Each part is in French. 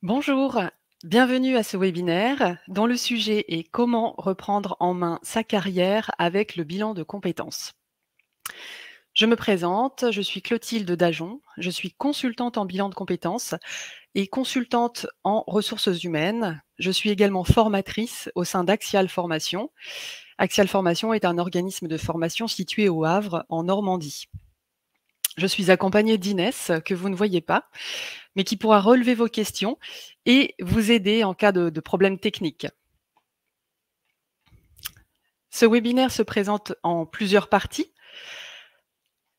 Bonjour, bienvenue à ce webinaire dont le sujet est comment reprendre en main sa carrière avec le bilan de compétences. Je me présente, je suis Clotilde Dajon, je suis consultante en bilan de compétences et consultante en ressources humaines. Je suis également formatrice au sein d'Axial Formation. Axial Formation est un organisme de formation situé au Havre, en Normandie. Je suis accompagnée d'Inès, que vous ne voyez pas, mais qui pourra relever vos questions et vous aider en cas de problèmes techniques. Ce webinaire se présente en plusieurs parties.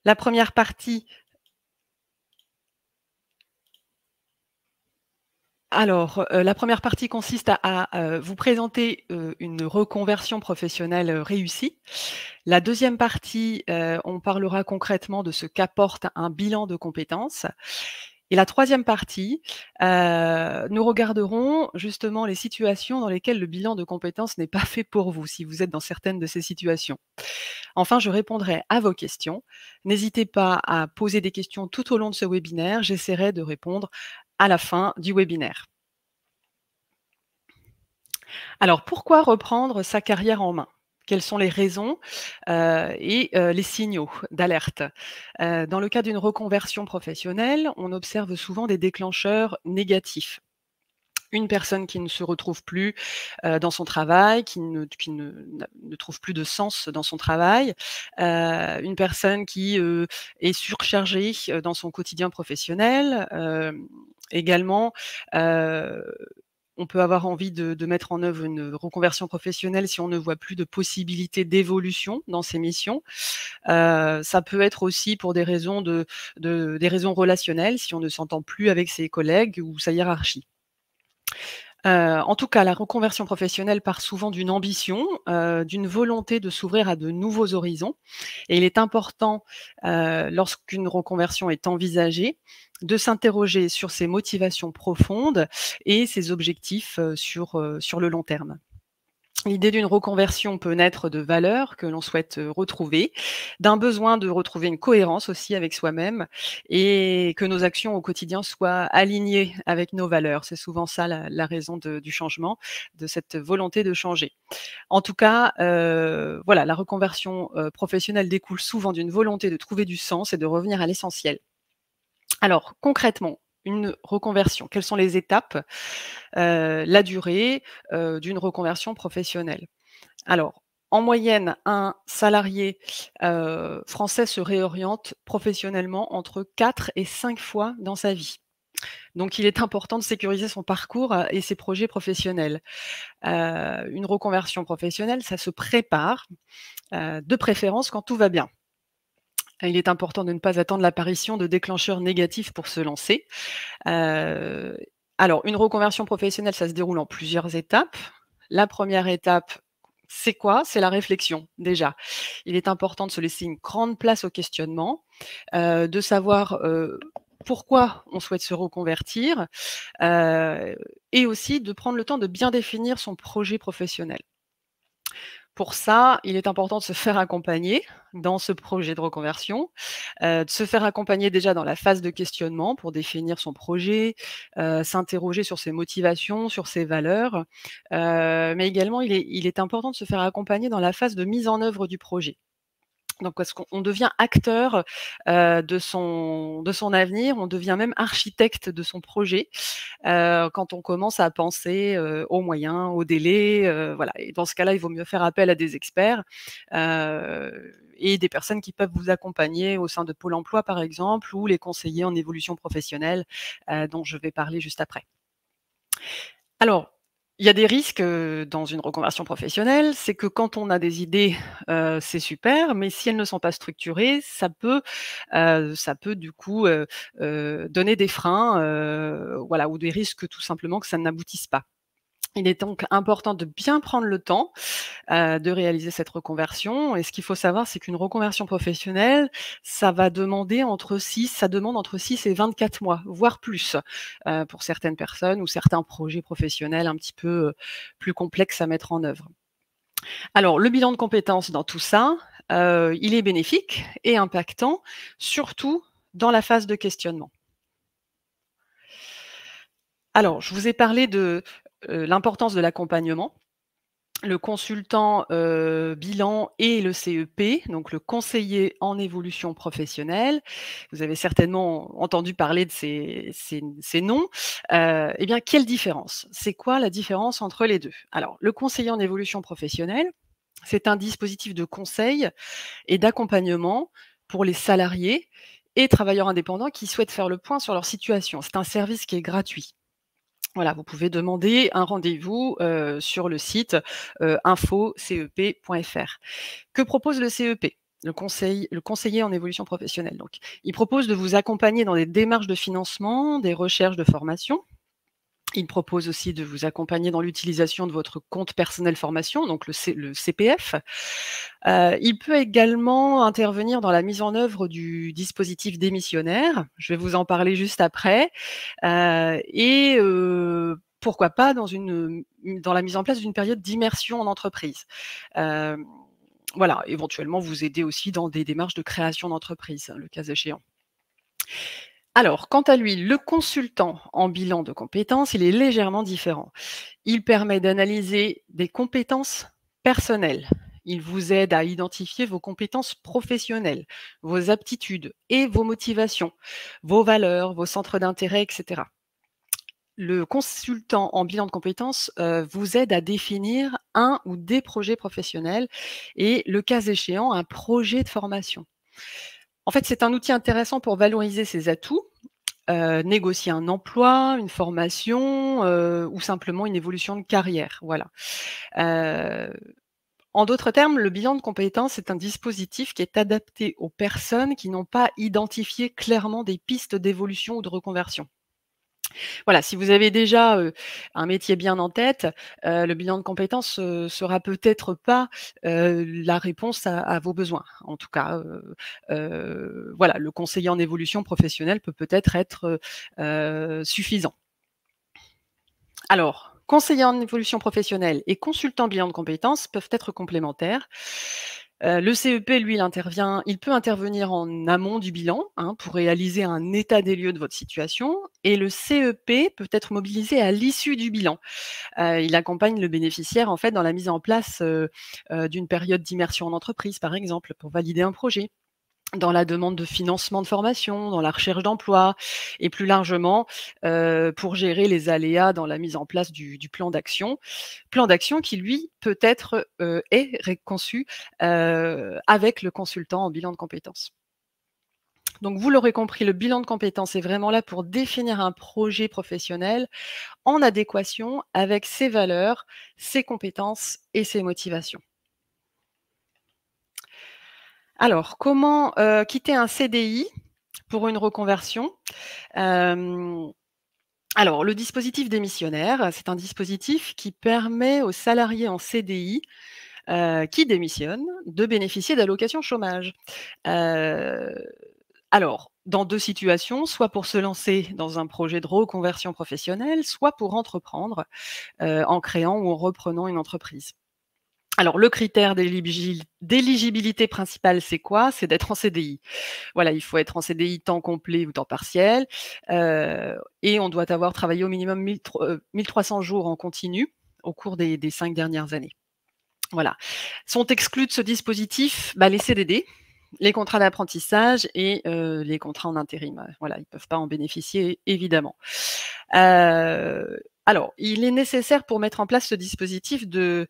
La première partie, la première partie consiste à vous présenter une reconversion professionnelle réussie. La deuxième partie, on parlera concrètement de ce qu'apporte un bilan de compétences. Et la troisième partie, nous regarderons justement les situations dans lesquelles le bilan de compétences n'est pas fait pour vous, si vous êtes dans certaines de ces situations. Enfin, je répondrai à vos questions. N'hésitez pas à poser des questions tout au long de ce webinaire. J'essaierai de répondre à la fin du webinaire. Alors, pourquoi reprendre sa carrière en main? Quelles sont les raisons et les signaux d'alerte? Dans le cas d'une reconversion professionnelle, on observe souvent des déclencheurs négatifs. Une personne qui ne se retrouve plus dans son travail, qui ne trouve plus de sens dans son travail, une personne qui est surchargée dans son quotidien professionnel, également. Heu, on peut avoir envie de mettre en œuvre une reconversion professionnelle si on ne voit plus de possibilités d'évolution dans ses missions. Ça peut être aussi pour des raisons des raisons relationnelles, si on ne s'entend plus avec ses collègues ou sa hiérarchie. En tout cas, la reconversion professionnelle part souvent d'une ambition, d'une volonté de s'ouvrir à de nouveaux horizons et il est important, lorsqu'une reconversion est envisagée, de s'interroger sur ses motivations profondes et ses objectifs, sur le long terme. L'idée d'une reconversion peut naître de valeurs que l'on souhaite retrouver, d'un besoin de retrouver une cohérence aussi avec soi-même et que nos actions au quotidien soient alignées avec nos valeurs. C'est souvent ça la raison du changement, de cette volonté de changer. En tout cas, voilà, la reconversion professionnelle découle souvent d'une volonté de trouver du sens et de revenir à l'essentiel. Alors concrètement, une reconversion, quelles sont les étapes? La durée d'une reconversion professionnelle. Alors, en moyenne, un salarié français se réoriente professionnellement entre 4 et 5 fois dans sa vie. Donc il est important de sécuriser son parcours et ses projets professionnels. Une reconversion professionnelle, ça se prépare, de préférence quand tout va bien. Il est important de ne pas attendre l'apparition de déclencheurs négatifs pour se lancer. Heu, alors une reconversion professionnelle, ça se déroule en plusieurs étapes. La première étape, c'est quoi? C'est la réflexion, déjà. Il est important de se laisser une grande place au questionnement, de savoir, pourquoi on souhaite se reconvertir, heu et aussi de prendre le temps de bien définir son projet professionnel. Pour ça, il est important de se faire accompagner dans ce projet de reconversion, de se faire accompagner déjà dans la phase de questionnement pour définir son projet, s'interroger sur ses motivations, sur ses valeurs, mais également il est important de se faire accompagner dans la phase de mise en œuvre du projet. Donc parce qu'on devient acteur, de son avenir, on devient même architecte de son projet, quand on commence à penser, aux moyens, aux délais, voilà et dans ce cas-là, il vaut mieux faire appel à des experts, et des personnes qui peuvent vous accompagner au sein de Pôle emploi, par exemple, ou les conseillers en évolution professionnelle, dont je vais parler juste après. Alors, il y a des risques, dans une reconversion professionnelle, c'est que quand on a des idées, c'est super, mais si elles ne sont pas structurées, ça peut du coup, donner des freins, voilà, ou des risques tout simplement que ça n'aboutisse pas. Il est donc important de bien prendre le temps, de réaliser cette reconversion et ce qu'il faut savoir, c'est qu'une reconversion professionnelle, ça demande entre 6 et 24 mois, voire plus, pour certaines personnes ou certains projets professionnels un petit peu, plus complexes à mettre en œuvre. Alors le bilan de compétences dans tout ça, il est bénéfique et impactant, surtout dans la phase de questionnement. Alors, je vous ai parlé de, l'importance de l'accompagnement. Le consultant, bilan et le CEP, donc le conseiller en évolution professionnelle. Vous avez certainement entendu parler de ces noms. Eh bien, quelle différence? C'est quoi la différence entre les 2? Alors, le conseiller en évolution professionnelle, c'est un dispositif de conseil et d'accompagnement pour les salariés et travailleurs indépendants qui souhaitent faire le point sur leur situation. C'est un service qui est gratuit. Voilà, vous pouvez demander un rendez-vous, sur le site, info-cep.fr. Que propose le CEP? Le conseiller en évolution professionnelle donc. Il propose de vous accompagner dans des démarches de financement, des recherches de formation. Il propose aussi de vous accompagner dans l'utilisation de votre compte personnel formation, donc le CPF. Il peut également intervenir dans la mise en œuvre du dispositif démissionnaire. Je vais vous en parler juste après. Pourquoi pas dans la mise en place d'une période d'immersion en entreprise. Hem, voilà, éventuellement vous aider aussi dans des démarches de création d'entreprise, le cas échéant. Alors, quant à lui, le consultant en bilan de compétences, il est légèrement différent. Il permet d'analyser des compétences personnelles. Il vous aide à identifier vos compétences professionnelles, vos aptitudes et vos motivations, vos valeurs, vos centres d'intérêt, etc. Le consultant en bilan de compétences, vous aide à définir un ou des projets professionnels et, le cas échéant, un projet de formation. En fait, c'est un outil intéressant pour valoriser ses atouts, négocier un emploi, une formation, ou simplement une évolution de carrière, voilà. Heu, En d'autres termes, le bilan de compétences est un dispositif qui est adapté aux personnes qui n'ont pas identifié clairement des pistes d'évolution ou de reconversion. Voilà, si vous avez déjà, un métier bien en tête, le bilan de compétences, sera peut-être pas, la réponse à vos besoins. En tout cas, voilà, le conseiller en évolution professionnelle peut peut-être être, suffisant. Alors, conseiller en évolution professionnelle et consultant bilan de compétences peuvent être complémentaires. Le CEP, lui, il peut intervenir en amont du bilan, hein, pour réaliser un état des lieux de votre situation, et le CEP peut être mobilisé à l'issue du bilan. Il accompagne le bénéficiaire, en fait, dans la mise en place, d'une période d'immersion en entreprise, par exemple, pour valider un projet, dans la demande de financement de formation, dans la recherche d'emploi et, plus largement, pour gérer les aléas dans la mise en place du plan d'action. Plan d'action qui, lui, peut être, est conçu, avec le consultant en bilan de compétences. Donc, vous l'aurez compris, le bilan de compétences est vraiment là pour définir un projet professionnel en adéquation avec ses valeurs, ses compétences et ses motivations. Alors, comment, quitter un CDI pour une reconversion? Hem, alors, le dispositif démissionnaire, c'est un dispositif qui permet aux salariés en CDI, qui démissionnent, de bénéficier d'allocations chômage. Heu, alors, dans 2 situations, soit pour se lancer dans un projet de reconversion professionnelle, soit pour entreprendre, en créant ou en reprenant une entreprise. Alors, le critère d'éligibilité principal, c'est quoi? C'est d'être en CDI. Voilà, il faut être en CDI temps complet ou temps partiel, et on doit avoir travaillé au minimum 1 300 jours en continu au cours des 5 dernières années. Voilà. Sont exclus de ce dispositif, les CDD, les contrats d'apprentissage et les contrats en intérim. Voilà, ils ne peuvent pas en bénéficier, évidemment. Alors, il est nécessaire, pour mettre en place ce dispositif, de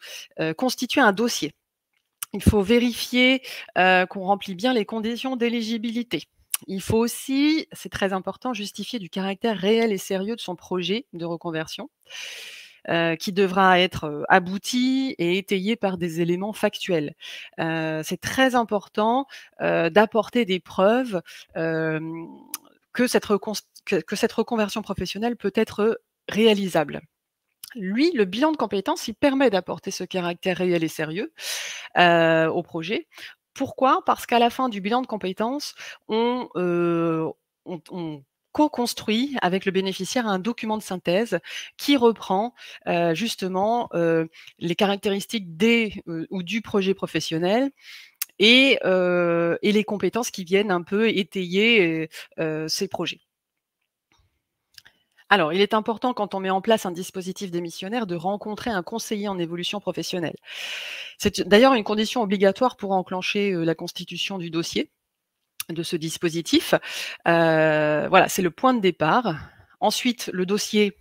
constituer un dossier. Il faut vérifier, qu'on remplit bien les conditions d'éligibilité. Il faut aussi, c'est très important, justifier du caractère réel et sérieux de son projet de reconversion, qui devra être, abouti et étayé par des éléments factuels. C'est très important, d'apporter des preuves, hem, que cette reconversion professionnelle peut être réalisable. Lui, le bilan de compétences, il permet d'apporter ce caractère réel et sérieux, au projet. Pourquoi? Parce qu'à la fin du bilan de compétences, on co-construit avec le bénéficiaire un document de synthèse qui reprend, justement, les caractéristiques ou du projet professionnel, et les compétences qui viennent un peu étayer, ces projets. Alors, il est important quand on met en place un dispositif démissionnaire de rencontrer un conseiller en évolution professionnelle. C'est d'ailleurs une condition obligatoire pour enclencher la constitution du dossier de ce dispositif. Voilà, c'est le point de départ. Ensuite, le dossier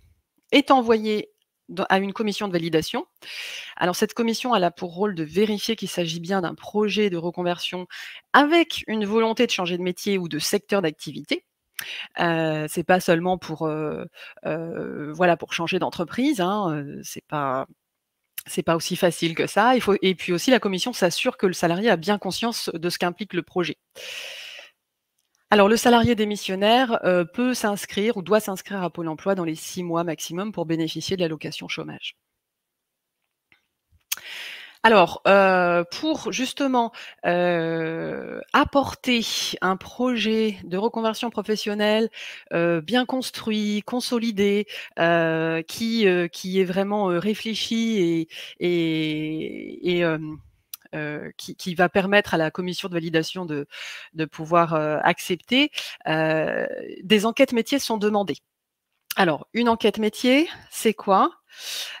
est envoyé à une commission de validation. Alors cette commission, elle a pour rôle de vérifier qu'il s'agit bien d'un projet de reconversion avec une volonté de changer de métier ou de secteur d'activité. C'est pas seulement pour, voilà, pour changer d'entreprise, hein, c'est pas aussi facile que ça. Il faut et puis aussi la commission s'assure que le salarié a bien conscience de ce qu'implique le projet. Alors le salarié démissionnaire, peut s'inscrire ou doit s'inscrire à Pôle emploi dans les 6 mois maximum pour bénéficier de l'allocation chômage. Alors, pour justement, apporter un projet de reconversion professionnelle, bien construit, consolidé, qui est vraiment, réfléchi et qui va permettre à la commission de validation de pouvoir, accepter, des enquêtes métiers sont demandées. Alors, une enquête métier, c'est quoi?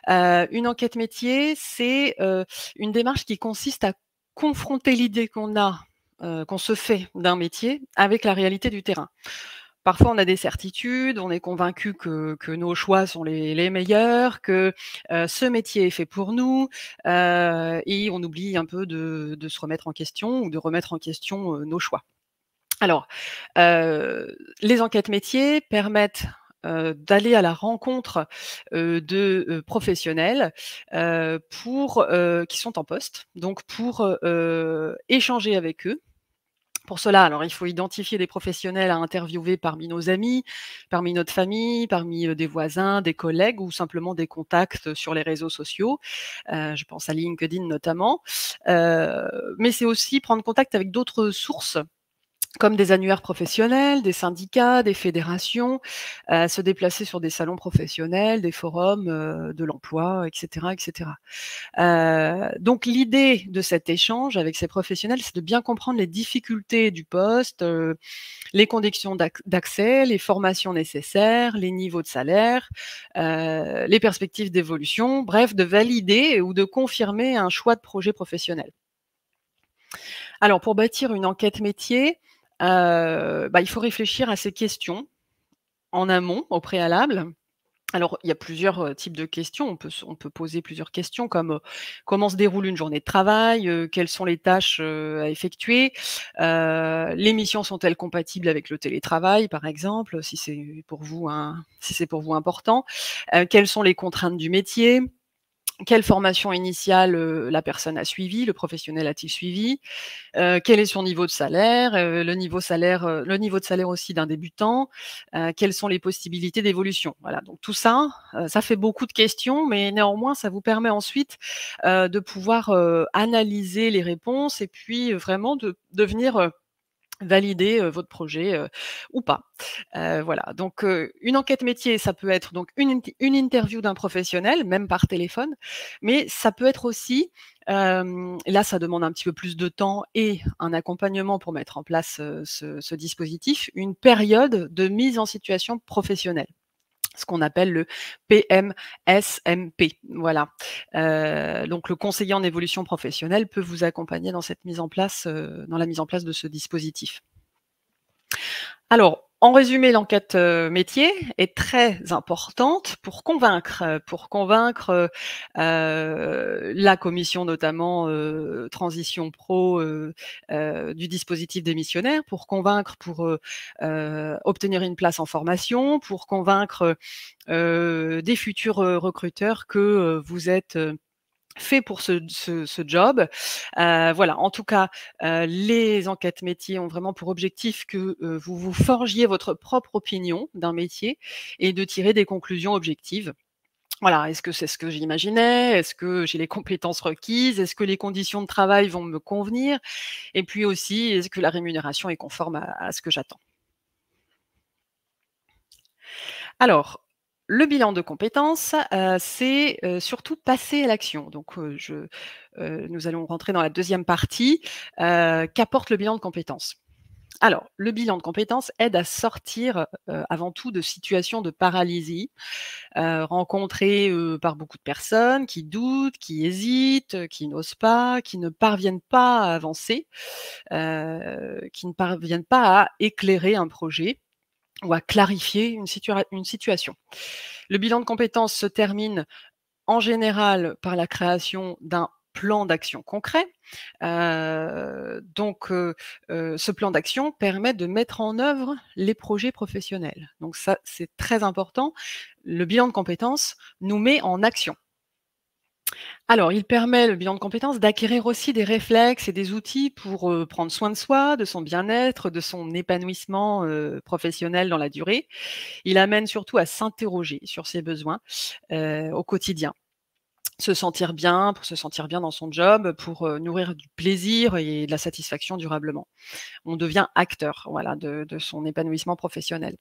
Une enquête métier, c'est, une démarche qui consiste à confronter l'idée qu'on se fait d'un métier avec la réalité du terrain. Parfois, on a des certitudes, on est convaincu que nos choix sont les meilleurs, que, ce métier est fait pour nous, et on oublie un peu de se remettre en question ou de remettre en question, nos choix. Alors, les enquêtes métiers permettent, d'aller à la rencontre, de, professionnels, qui sont en poste, donc pour, échanger avec eux. Pour cela, alors il faut identifier des professionnels à interviewer parmi nos amis, parmi notre famille, parmi, des voisins, des collègues ou simplement des contacts sur les réseaux sociaux. Je pense à LinkedIn notamment. Mais c'est aussi prendre contact avec d'autres sources comme des annuaires professionnels, des syndicats, des fédérations, se déplacer sur des salons professionnels, des forums, de l'emploi, et cetera, et cetera. Donc l'idée de cet échange avec ces professionnels, c'est de bien comprendre les difficultés du poste, les conditions d'accès, les formations nécessaires, les niveaux de salaire, les perspectives d'évolution, bref, de valider ou de confirmer un choix de projet professionnel. Alors pour bâtir une enquête métier, il faut réfléchir à ces questions en amont, au préalable. Alors il y a plusieurs, types de questions. On peut poser plusieurs questions comme, comment se déroule une journée de travail? Quelles sont les tâches, à effectuer? Les missions sont-elles compatibles avec le télétravail, par exemple, si c'est pour vous important? Quelles sont les contraintes du métier? Quelle formation initiale, la personne a suivi, le professionnel a-t-il suivi? Quel est son niveau de salaire? Le niveau de salaire aussi d'un débutant? Quelles sont les possibilités d'évolution? Voilà, donc tout ça, ça fait beaucoup de questions, mais néanmoins, ça vous permet ensuite, de pouvoir, analyser les réponses et puis, vraiment de venir, valider, votre projet, ou pas. Voilà, donc une enquête métier, ça peut être donc une interview d'un professionnel, même par téléphone, mais ça peut être aussi, là, ça demande un petit peu plus de temps et un accompagnement pour mettre en place, ce dispositif, une période de mise en situation professionnelle. Ce qu'on appelle le PMSMP, voilà. Donc le conseiller en évolution professionnelle peut vous accompagner dans cette mise en place, dans la mise en place de ce dispositif. Alors, en résumé, l'enquête, métier est très importante pour convaincre, la commission notamment, transition pro, du dispositif démissionnaire, pour obtenir une place en formation, pour convaincre, des futurs, recruteurs que, vous êtes, fait pour ce job. Voilà, en tout cas, les enquêtes métiers ont vraiment pour objectif que, vous vous forgiez votre propre opinion d'un métier et de tirer des conclusions objectives. Voilà, est-ce que c'est ce que j'imaginais? Est-ce que j'ai les compétences requises? Est-ce que les conditions de travail vont me convenir? Et puis aussi, est-ce que la rémunération est conforme à ce que j'attends? Alors, le bilan de compétences, c'est, surtout passer à l'action. Donc, nous allons rentrer dans la deuxième partie, qu'apporte le bilan de compétences? Alors, le bilan de compétences aide à sortir, avant tout de situations de paralysie, rencontrées, par beaucoup de personnes qui doutent, qui hésitent, qui n'osent pas, qui ne parviennent pas à avancer, qui ne parviennent pas à éclairer un projet ou à clarifier une situation. Le bilan de compétences se termine en général par la création d'un plan d'action concret. Ce plan d'action permet de mettre en œuvre les projets professionnels. Donc ça, c'est très important. Le bilan de compétences nous met en action. Alors, il permet, le bilan de compétences, d'acquérir aussi des réflexes et des outils pour, prendre soin de soi, de son bien-être, de son épanouissement, professionnel dans la durée. Il amène surtout à s'interroger sur ses besoins, au quotidien. Pour se sentir bien dans son job, pour, nourrir du plaisir et de la satisfaction durablement. On devient acteur, voilà, de son épanouissement professionnel.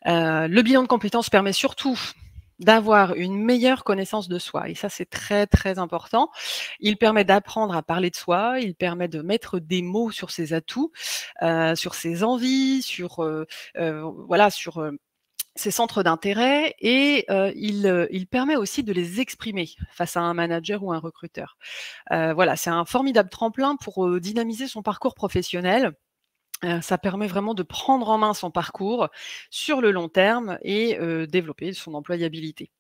Le bilan de compétences permet surtout d'avoir une meilleure connaissance de soi et ça, c'est très, très important. Il permet d'apprendre à parler de soi, il permet de mettre des mots sur ses atouts, sur ses envies, voilà, sur ses centres d'intérêt et il permet aussi de les exprimer face à un manager ou un recruteur. Voilà, c'est un formidable tremplin pour, dynamiser son parcours professionnel. Ça permet vraiment de prendre en main son parcours sur le long terme et développer son employabilité.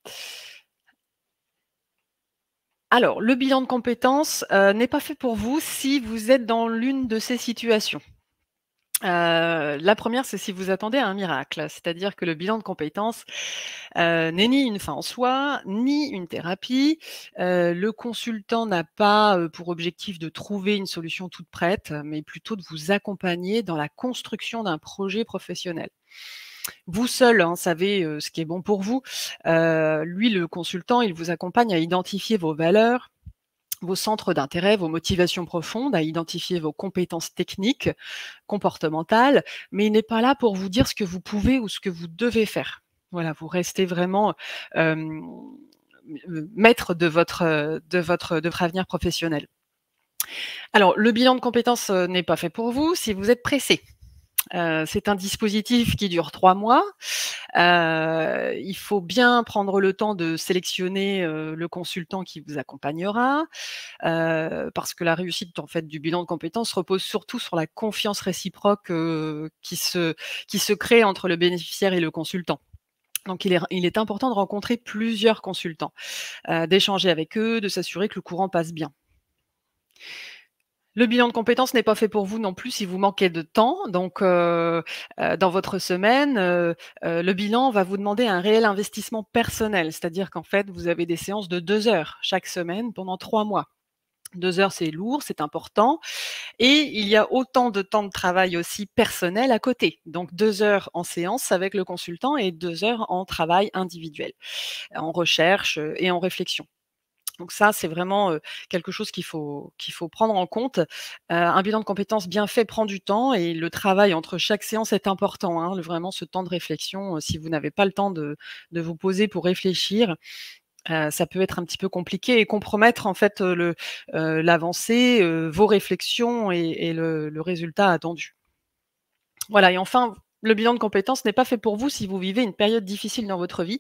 Alors, le bilan de compétences, n'est pas fait pour vous si vous êtes dans l'une de ces situations. La première, c'est si vous attendez à un miracle, c'est-à-dire que le bilan de compétences, n'est ni une fin en soi, ni une thérapie. Le consultant n'a pas, pour objectif de trouver une solution toute prête, mais plutôt de vous accompagner dans la construction d'un projet professionnel. Vous seul, hein, savez, ce qui est bon pour vous. Lui, le consultant, il vous accompagne à identifier vos valeurs, vos centres d'intérêt, vos motivations profondes, à identifier vos compétences techniques, comportementales, mais il n'est pas là pour vous dire ce que vous pouvez ou ce que vous devez faire. Voilà, vous restez vraiment, hem, maître de votre avenir professionnel. Alors le bilan de compétences, n'est pas fait pour vous si vous êtes pressé. C'est un dispositif qui dure 3 mois. Il faut bien prendre le temps de sélectionner, le consultant qui vous accompagnera, parce que la réussite, en fait, du bilan de compétences repose surtout sur la confiance réciproque, qui se crée entre le bénéficiaire et le consultant. Donc il est important de rencontrer plusieurs consultants, d'échanger avec eux, de s'assurer que le courant passe bien. Le bilan de compétences n'est pas fait pour vous non plus si vous manquez de temps. Donc, dans votre semaine, le bilan va vous demander un réel investissement personnel. C'est-à-dire qu'en fait, vous avez des séances de 2 heures chaque semaine pendant 3 mois. 2 heures, c'est lourd, c'est important et il y a autant de temps de travail aussi personnel à côté. Donc 2 heures en séance avec le consultant et 2 heures en travail individuel, en recherche, et en réflexion. Donc ça, c'est vraiment, quelque chose qu'il faut prendre en compte. Un bilan de compétences bien fait prend du temps et le travail entre chaque séance est important, hein, vraiment ce temps de réflexion, si vous n'avez pas le temps de vous poser pour réfléchir, ça peut être un petit peu compliqué et compromettre en fait, l'avancée, vos réflexions et le résultat attendu. Voilà et enfin, le bilan de compétences n'est pas fait pour vous si vous vivez une période difficile dans votre vie.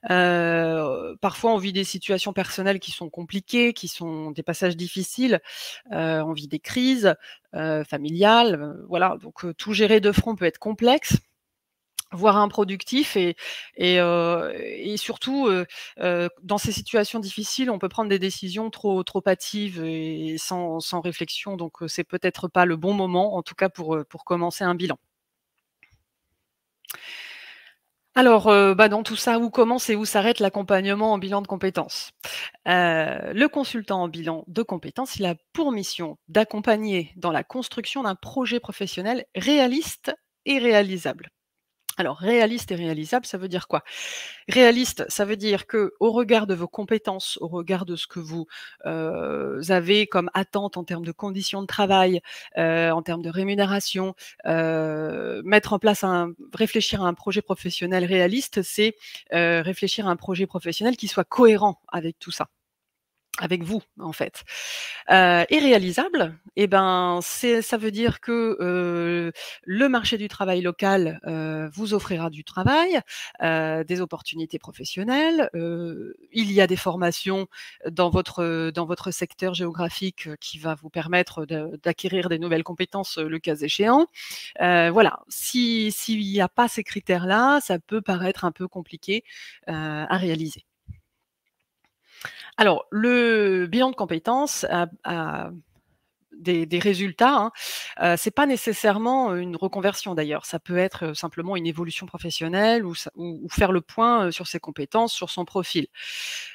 Parfois, on vit des situations personnelles qui sont compliquées, qui sont des passages difficiles. On vit des crises, familiales, voilà, donc tout gérer de front peut être complexe, voire improductif et surtout, dans ces situations difficiles, on peut prendre des décisions trop hâtives et sans réflexion, donc c'est peut-être pas le bon moment, en tout cas pour commencer un bilan. Alors, dans tout ça, où commence et où s'arrête l'accompagnement en bilan de compétences? Le consultant en bilan de compétences, il a pour mission d'accompagner dans la construction d'un projet professionnel réaliste et réalisable. Alors réaliste et réalisable, ça veut dire quoi? Réaliste, ça veut dire que au regard de vos compétences, au regard de ce que vous, avez comme attente en termes de conditions de travail, en termes de rémunération, mettre en place réfléchir à un projet professionnel réaliste, c'est, réfléchir à un projet professionnel qui soit cohérent avec tout ça. avec vous, en fait. Et réalisable, eh ben, ça veut dire que, le marché du travail local, vous offrira du travail, des opportunités professionnelles, il y a des formations dans votre secteur géographique, qui va vous permettre d'acquérir des nouvelles compétences, le cas échéant. Voilà, s'il y a pas ces critères-là, ça peut paraître un peu compliqué, à réaliser. Alors, le bilan de compétences a des résultats, hein, c'est pas nécessairement une reconversion d'ailleurs. Ça peut être, simplement une évolution professionnelle ou faire le point, sur ses compétences, sur son profil.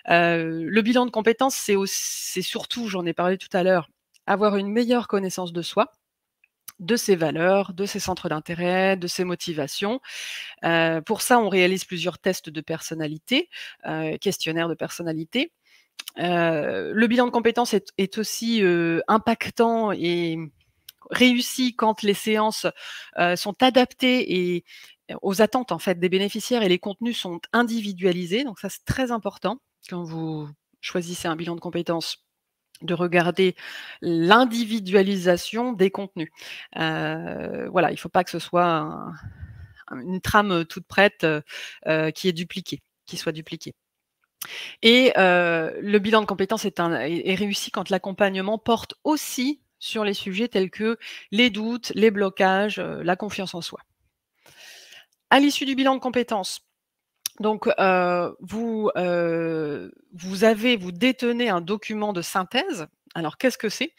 Le bilan de compétences, c'est surtout, j'en ai parlé tout à l'heure, avoir une meilleure connaissance de soi, de ses valeurs, de ses centres d'intérêt, de ses motivations. Pour ça, on réalise plusieurs tests de personnalité, questionnaires de personnalité. Le bilan de compétences est aussi, impactant et réussi quand les séances, sont adaptées et aux attentes, en fait, des bénéficiaires et les contenus sont individualisés. Donc ça, c'est très important quand vous choisissez un bilan de compétences, de regarder l'individualisation des contenus. Voilà, il ne faut pas que ce soit une trame, toute prête, qui est dupliquée, qui soit dupliquée. Et le bilan de compétences est réussi quand l'accompagnement porte aussi sur les sujets tels que les doutes, les blocages, la confiance en soi. À l'issue du bilan de compétences, donc vous détenez un document de synthèse. Alors qu'est-ce que c'est?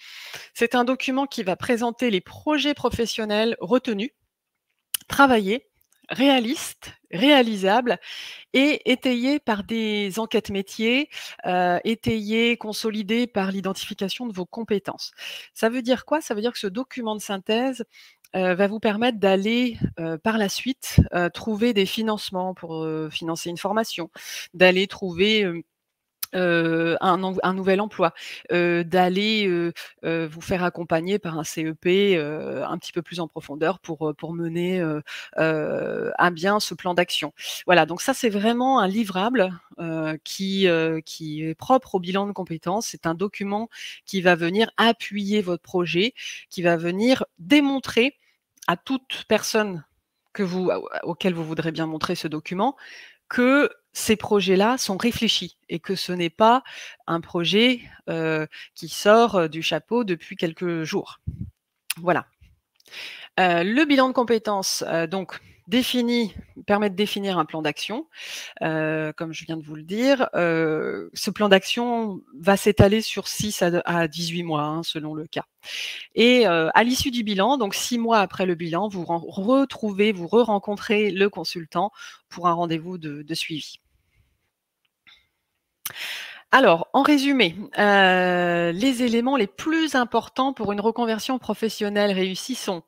C'est un document qui va présenter les projets professionnels retenus, travaillés, réalistes, réalisables et étayé par des enquêtes métiers, étayé, consolidé par l'identification de vos compétences. Ça veut dire quoi? Ça veut dire que ce document de synthèse, va vous permettre d'aller, par la suite, trouver des financements pour, financer une formation, d'aller trouver, un nouvel emploi, d'aller, vous faire accompagner par un CEP, un petit peu plus en profondeur pour mener, à bien ce plan d'action. Voilà, donc ça, c'est vraiment un livrable, qui est propre au bilan de compétences. C'est un document qui va venir appuyer votre projet, qui va venir démontrer à toute personne auquel vous voudrez bien montrer ce document, que ces projets-là sont réfléchis et que ce n'est pas un projet, qui sort, du chapeau depuis quelques jours. Voilà. Le bilan de compétences, donc permet de définir un plan d'action, comme je viens de vous le dire. Ce plan d'action va s'étaler sur 6 à 18 mois, hein, selon le cas. Et à l'issue du bilan, donc 6 mois après le bilan, vous re-rencontrez le consultant pour un rendez-vous de suivi. Alors, en résumé, les éléments les plus importants pour une reconversion professionnelle réussie sont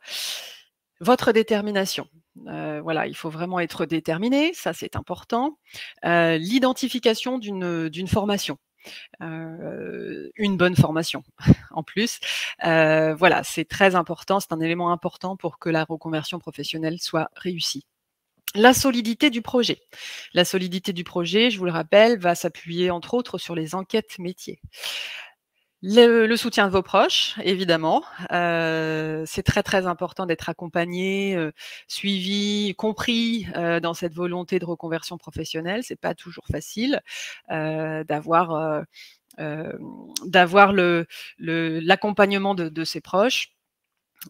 votre détermination. Voilà, il faut vraiment être déterminé, ça c'est important. L'identification d'une formation, une bonne formation en plus. Voilà, c'est très important, c'est un élément important pour que la reconversion professionnelle soit réussie. La solidité du projet. La solidité du projet, je vous le rappelle, va s'appuyer entre autres sur les enquêtes métiers. Le soutien de vos proches, évidemment. C'est très, très important d'être accompagné, suivi, compris, dans cette volonté de reconversion professionnelle. C'est pas toujours facile, d'avoir l'accompagnement de ses proches.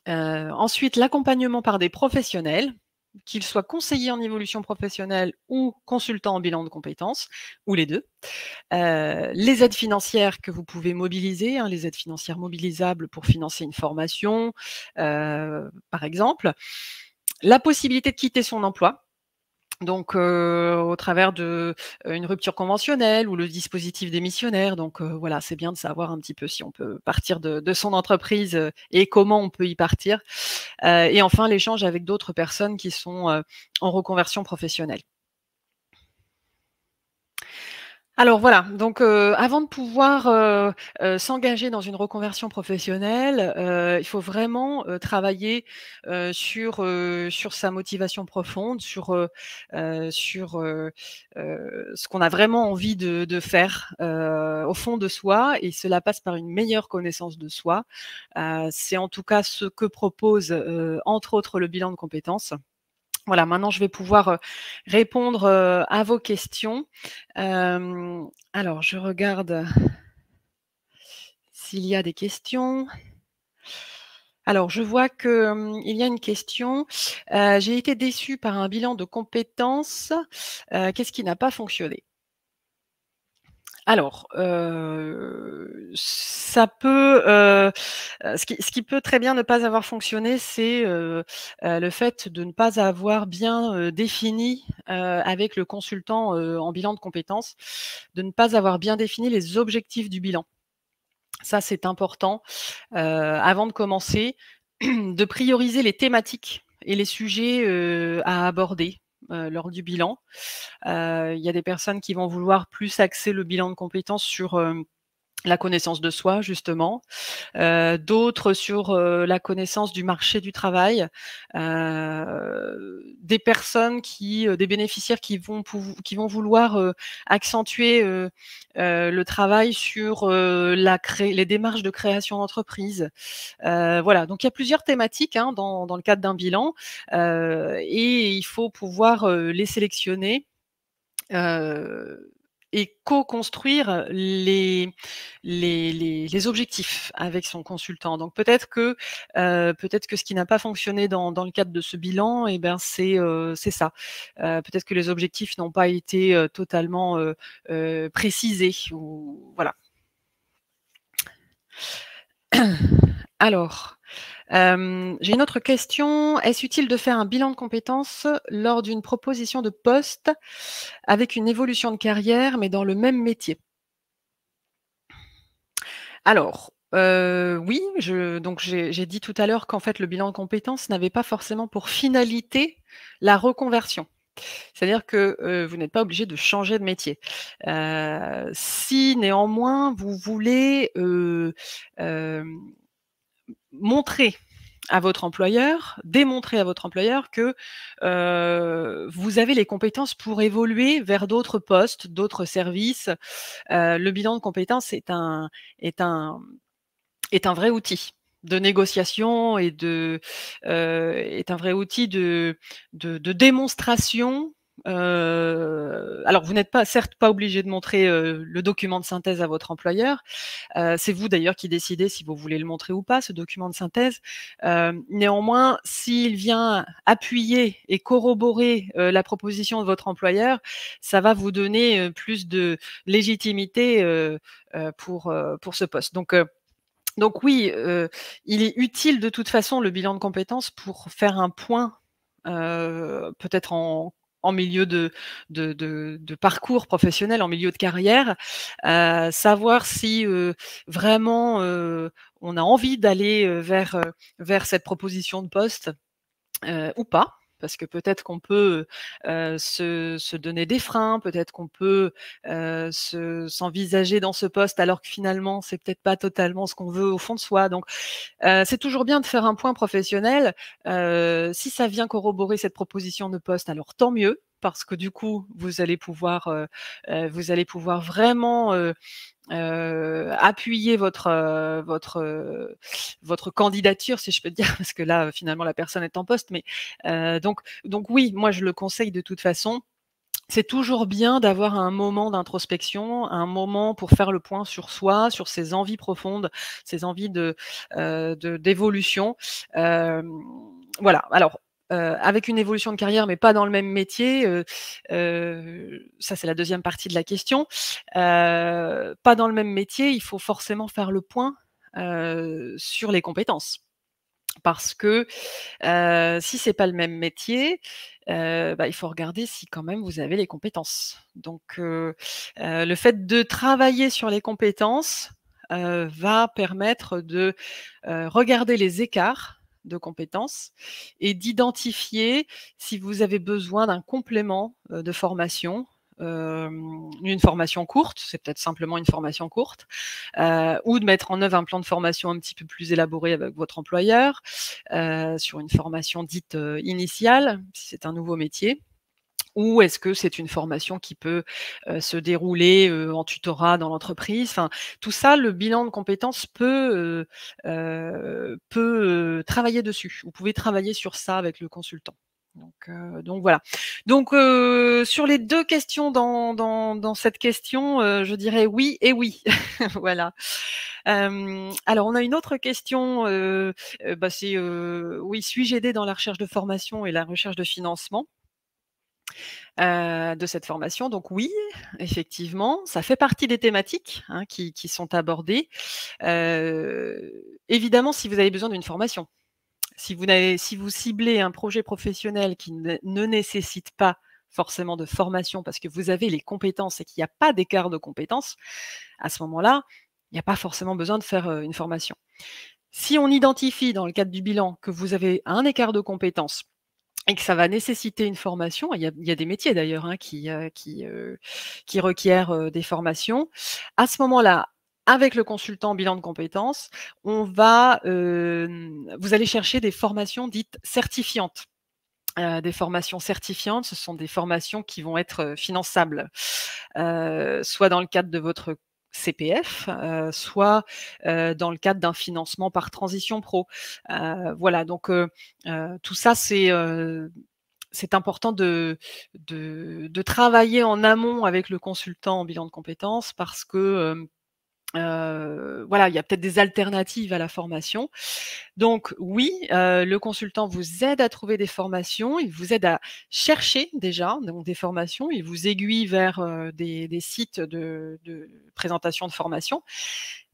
Ensuite, l'accompagnement par des professionnels, qu'ils soient conseillers en évolution professionnelle ou consultants en bilan de compétences, ou les 2. Les aides financières que vous pouvez mobiliser, hein, les aides financières mobilisables pour financer une formation, par exemple. La possibilité de quitter son emploi, donc au travers une rupture conventionnelle ou le dispositif démissionnaire. Donc voilà, c'est bien de savoir un petit peu si on peut partir de son entreprise, et comment on peut y partir. Et enfin, l'échange avec d'autres personnes qui sont, en reconversion professionnelle. Alors voilà, donc avant de pouvoir, s'engager dans une reconversion professionnelle, il faut vraiment, travailler, sur sa motivation profonde, sur ce qu'on a vraiment envie de faire, au fond de soi, et cela passe par une meilleure connaissance de soi. C'est en tout cas ce que propose, entre autres, le bilan de compétences. Voilà, maintenant je vais pouvoir, répondre, à vos questions. Alors je regarde s'il y a des questions. Alors je vois que, il y a une question. J'ai été déçue par un bilan de compétences, qu'est-ce qui n'a pas fonctionné? Alors, ça peut, ce qui peut très bien ne pas avoir fonctionné, c'est, le fait de ne pas avoir bien, défini, avec le consultant, en bilan de compétences, de ne pas avoir bien défini les objectifs du bilan. Ça, c'est important, avant de commencer, de prioriser les thématiques et les sujets, à aborder, lors du bilan. Il y a des personnes qui vont vouloir plus axer le bilan de compétences sur, la connaissance de soi justement, d'autres sur, la connaissance du marché du travail, des personnes des bénéficiaires qui vont vouloir, accentuer, le travail sur, les démarches de création d'entreprise. Voilà, donc il y a plusieurs thématiques, hein, dans le cadre d'un bilan, et il faut pouvoir, les sélectionner, Heu et co-construire les objectifs avec son consultant. Donc peut-être que ce qui n'a pas fonctionné dans le cadre de ce bilan, et ben, c'est ça. Peut-être que les objectifs n'ont pas été, totalement, précisés, ou voilà. Alors, j'ai une autre question. Est-ce utile de faire un bilan de compétences lors d'une proposition de poste avec une évolution de carrière, mais dans le même métier? Alors, oui, j'ai dit tout à l'heure qu'en fait le bilan de compétences n'avait pas forcément pour finalité la reconversion. C'est-à-dire que, vous n'êtes pas obligé de changer de métier. Si néanmoins vous voulez, hem montrer à votre employeur, démontrer à votre employeur que, vous avez les compétences pour évoluer vers d'autres postes, d'autres services. Le bilan de compétences est un est un vrai outil de négociation, est un vrai outil de démonstration. Alors vous n'êtes pas, certes, pas obligé de montrer, le document de synthèse à votre employeur. C'est vous d'ailleurs qui décidez si vous voulez le montrer ou pas, ce document de synthèse. Néanmoins, s'il vient appuyer et corroborer, la proposition de votre employeur, ça va vous donner, plus de légitimité, pour ce poste. Donc oui, il est utile de toute façon, le bilan de compétences, pour faire un point, peut-être en milieu de parcours professionnel, en milieu de carrière, savoir si, vraiment, on a envie d'aller, vers cette proposition de poste, ou pas. Parce que peut-être qu'on peut, se donner des freins, peut-être qu'on peut, s'envisager dans ce poste alors que finalement c'est peut-être pas totalement ce qu'on veut au fond de soi. Donc, c'est toujours bien de faire un point professionnel. Si ça vient corroborer cette proposition de poste, alors tant mieux, parce que du coup vous allez pouvoir vraiment, appuyer votre candidature, si je peux dire, parce que là, finalement, la personne est en poste. Mais donc oui, moi, je le conseille de toute façon. C'est toujours bien d'avoir un moment d'introspection, un moment pour faire le point sur soi, sur ses envies profondes, ses envies d'évolution. Hem, voilà. Alors, avec une évolution de carrière, mais pas dans le même métier, ça, c'est la deuxième partie de la question. Pas dans le même métier, il faut forcément faire le point, sur les compétences. Parce que, si c'est pas le même métier, bah, il faut regarder si quand même vous avez les compétences. Donc, le fait de travailler sur les compétences, va permettre de, regarder les écarts de compétences et d'identifier si vous avez besoin d'un complément, de formation, une formation courte, c'est peut-être simplement une formation courte, ou de mettre en œuvre un plan de formation un petit peu plus élaboré avec votre employeur, sur une formation dite initiale, si c'est un nouveau métier. Ou est-ce que c'est une formation qui peut, se dérouler, en tutorat dans l'entreprise? Enfin, tout ça, le bilan de compétences peut travailler dessus. Vous pouvez travailler sur ça avec le consultant. Donc voilà. Donc sur les 2 questions dans cette question, je dirais oui et oui. Voilà. Alors on a une autre question, c'est, oui, suis-je aidée dans la recherche de formation et la recherche de financement? De cette formation. Donc oui, effectivement, ça fait partie des thématiques, hein, qui sont abordées. Évidemment, si vous avez besoin d'une formation, si vous ciblez un projet professionnel qui ne nécessite pas forcément de formation parce que vous avez les compétences et qu'il n'y a pas d'écart de compétences, à ce moment-là, il n'y a pas forcément besoin de faire, une formation. Si on identifie dans le cadre du bilan que vous avez un écart de compétences et que ça va nécessiter une formation. Il y a des métiers d'ailleurs, hein, qui requièrent, des formations. À ce moment-là, avec le consultant bilan de compétences, vous allez chercher des formations dites certifiantes. Des formations certifiantes, ce sont des formations qui vont être, finançables, soit dans le cadre de votre CPF, soit, dans le cadre d'un financement par Transition Pro. Voilà, donc tout ça, c'est important de travailler en amont avec le consultant en bilan de compétences parce que, voilà, il y a peut-être des alternatives à la formation. Donc oui, le consultant vous aide à trouver des formations, il vous aide à chercher déjà donc des formations, il vous aiguille vers, des sites de présentation de formation.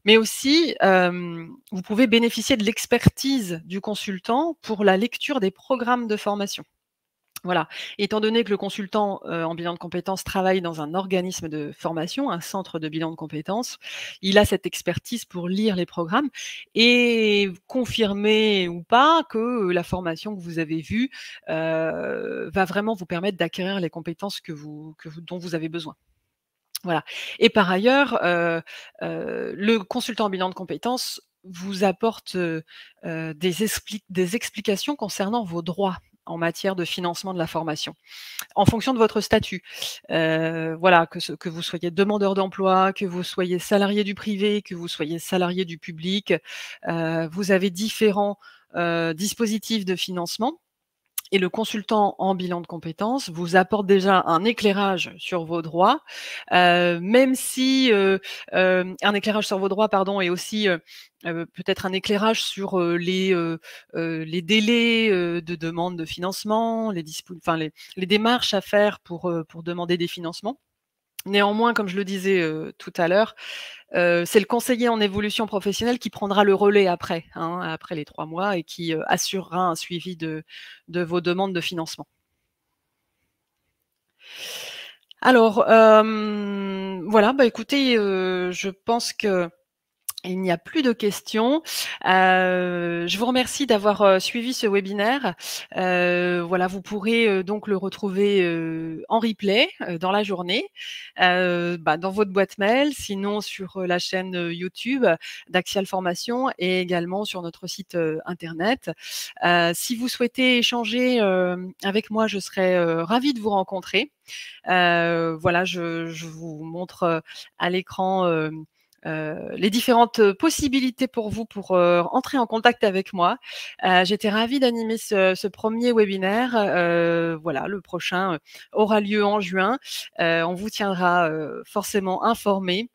Mais aussi, vous pouvez bénéficier de l'expertise du consultant pour la lecture des programmes de formation. Voilà. Étant donné que le consultant, en bilan de compétences travaille dans un organisme de formation, un centre de bilan de compétences, il a cette expertise pour lire les programmes et confirmer ou pas que, la formation que vous avez vue, va vraiment vous permettre d'acquérir les compétences dont vous avez besoin. Voilà. Et par ailleurs, le consultant en bilan de compétences vous apporte, des explications concernant vos droits en matière de financement de la formation, en fonction de votre statut. Voilà, que vous soyez demandeur d'emploi, que vous soyez salarié du privé, que vous soyez salarié du public, vous avez différents, dispositifs de financement et le consultant en bilan de compétences vous apporte déjà un éclairage sur vos droits, même si, un éclairage sur vos droits, pardon, et aussi, peut-être un éclairage sur, les délais, de demande de financement, les démarches à faire pour demander des financements. Néanmoins, comme je le disais, tout à l'heure, c'est le conseiller en évolution professionnelle qui prendra le relais après, hein, après les 3 mois et qui, assurera un suivi de vos demandes de financement. Alors, voilà, bah, écoutez, je pense que il n'y a plus de questions. Je vous remercie d'avoir, suivi ce webinaire. Voilà, vous pourrez, donc le retrouver, en replay, dans la journée, dans votre boîte mail, sinon sur, la chaîne, YouTube d'Axial Formation et également sur notre site, internet. Si vous souhaitez échanger, avec moi, je serais, ravie de vous rencontrer. Voilà, je vous montre, à l'écran, les différentes possibilités pour vous pour, entrer en contact avec moi. J'étais ravie d'animer ce 1er webinaire. Voilà, le prochain, aura lieu en juin. On vous tiendra, forcément informés.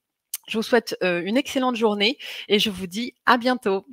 Je vous souhaite, une excellente journée et je vous dis à bientôt.